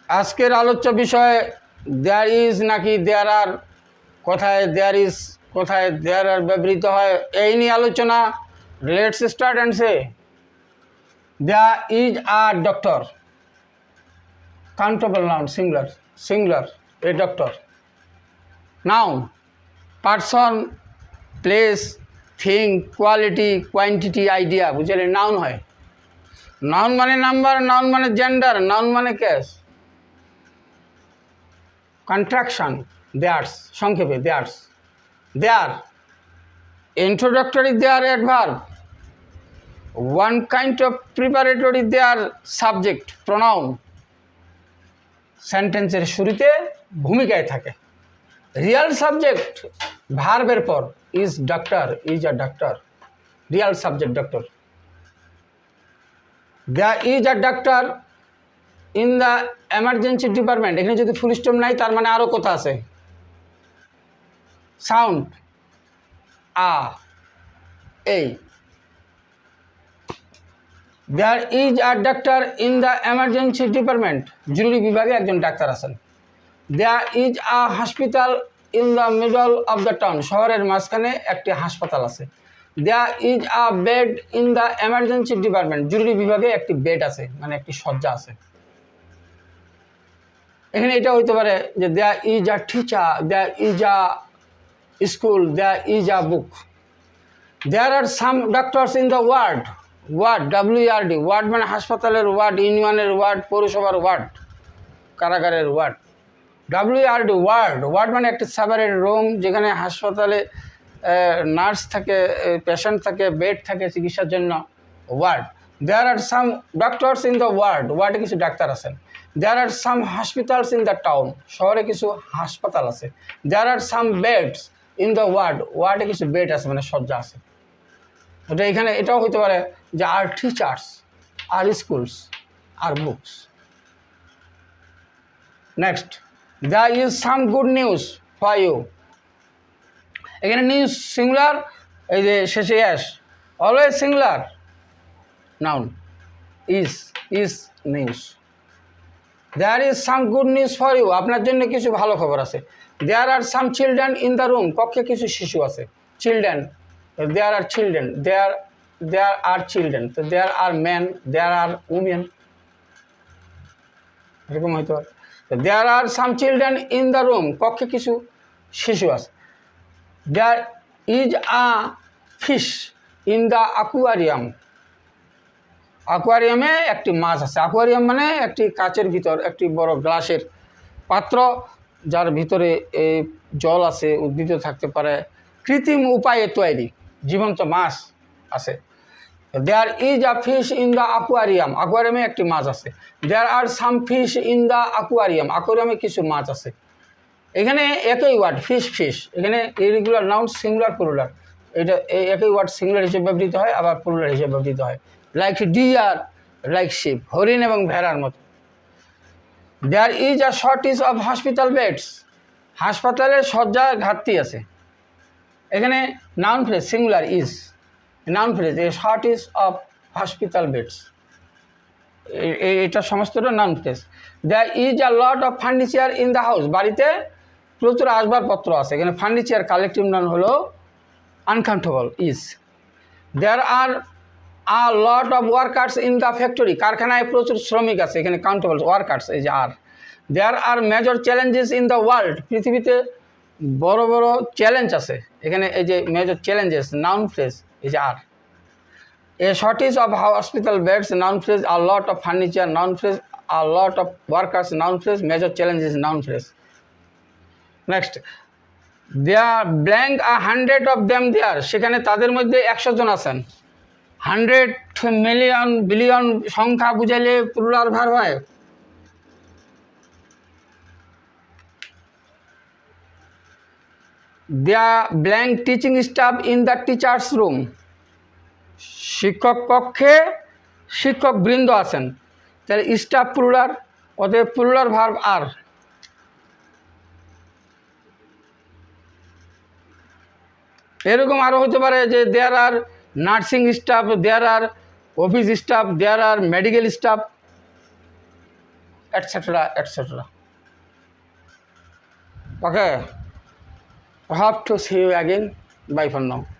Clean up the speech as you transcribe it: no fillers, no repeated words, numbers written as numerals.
আজকের আলোচ্য বিষয় দেয়ার ইজ নাকি দেয়ার আর, কোথায় দেয়ার ইজ কোথায় দেয়ার আর ব্যবহৃত হয় এই নিয়ে আলোচনা। Let's start and say there is a doctor, countable noun, singular a doctor. Noun person, place, thing, quality, quantity, idea, বুঝলেন? নাউন হয়। নাউন মানে নাম্বার, নাউন মানে জেন্ডার, নাউন মানে কেস। কন্ট্রাকশন দেয়ার্স, সংক্ষেপে there's. There introductory there adverb, one kind of preparatory there subject pronoun, সেন্টেন্সের শুরুতে ভূমিকায় থাকে। রিয়াল সাবজেক্ট ভার্বের পর, is doctor, is a doctor, real subject doctor. There is a doctor in the emergency department, এখানে যদি full stop নাই তার মানে আরও কথা আছে। সাউন্ড আ, এই। There is a doctor in the emergency department, জরুরি বিভাগে একজন ডাক্তার আছেন। There is a hospital in the middle of the town, শহরের মাঝখানে একটি হাসপাতাল আছে। There is a bed in the emergency department, জরুরি বিভাগে একটি বেড আছে, মানে একটি শয্যা আছে। এখানে এটা হইতে পারে যে there is a teacher, there is a school, there is a book. There are some doctors in the ward, ward WARD, ward মানে হাসপাতালের ওয়ার্ড, ইউনিয়নের ওয়ার্ড, পৌরসভার ওয়ার্ড, কারাগারের ওয়ার্ড। WARD ওয়ার্ড, ওয়ার্ড মানে একটি সেপারেট রুম যেখানে হাসপাতালে nurse থাকে, পেশেন্ট থাকে, বেড থাকে চিকিৎসার জন্য, ward. There are some doctors in the ward, ওয়ার্ডে কিছু ডাক্তার আছেন। There are some hospitals in the town, শহরে কিছু হাসপাতাল আছে। There are some beds in the ward, ওয়ার্ডে কিছু বেড আছে, মানে শয্যা আছে। ওটা এখানে এটাও হতে পারে যে আর টিচার্স, আর স্কুলস, আর books. Next, there is some good news for you, এখানে নিউজ সিঙ্গুলার, এই যে শেষে as, always singular, noun is news. There is some good news for you, আপনার জন্য কিছু ভালো খবর আছে। There are some children in the room, কক্ষে কিছু শিশু আছে। Children, there are children, there are children, তো there are man, there are women, এরকম হয়তো। দেয়ার are some children in the room, কক্ষে কিছু শিশু আছে। There is a fish in the aquarium, অ্যাকুয়ারিয়ামে একটি মাছ আছে। অ্যাকুয়ারিয়াম মানে একটি কাচের ভিতর একটি বড় গ্লাসের পাত্র, যার ভিতরে জল আছে, উদ্ভিদ থাকতে পারে, কৃত্রিম উপায়ে তৈরি জীবন্ত মাছ আছে। There is a fish in the aquarium, অ্যাকুয়ারিয়ামে একটি মাছ আছে। There are some fish in the aquarium, অ্যাকুয়ারিয়ামে কিছু মাছ আছে। এখানে একই ওয়ার্ড ফিশ, এখানে ইরেগুলার নাউন, সিঙ্গুলার প্লুরাল, এটা একই ওয়ার্ড সিঙ্গুলার হিসেবে ব্যবহৃত হয়, আবার প্লুরাল হিসেবে ব্যবহৃত হয়। লাইক ডিয়ার, লাইক শিপ, হরিণ এবং ভেড়ার মতো। There is a shortage of hospital beds, হাসপাতালের শয্যার ঘাটতি আছে। এখানে noun phrase singular is, noun phrase a shortage of hospital beds, এটা সমস্তটা noun phrase. There is a lot of furniture in the house, বাড়িতে প্রচুর আসবাবপত্র আছে। এখানে ফার্নিচার কালেকটিভ নাউন হলো uncountable is. There are a lot of workers in the factory, কারখানায় প্রচুর শ্রমিক আছে। এখানে কাউন্টেবল ওয়ার্কার্স, এই যে আর। দেয়ার are major challenges in the world, পৃথিবীতে বড় বড় চ্যালেঞ্জ আছে। এখানে এই যে মেজর চ্যালেঞ্জেস, নাউন ফ্রেজ, এই যে are. A shortage of hospital beds, noun phrase. A lot of furniture, noun phrase. A lot of workers, noun phrase. Major challenges, noun phrase. Next, there blank a 100 of them there, সেখানে তাদের মধ্যে 100 জন আছেন। 100 million billion সংখ্যা বুঝাইলে plural verb হয়। There blank teaching staff in the teachers room, শিক্ষক কক্ষে শিক্ষক বৃন্দ আছেন। তাহলে স্টাফ প্লুরাল, অতএব প্লুরাল ভার্ব আর। এরকম আরও হতে পারে যে there are nursing staff, there are office staff, there are medical staff, etc. Okay, I have to see you again. Bye for now.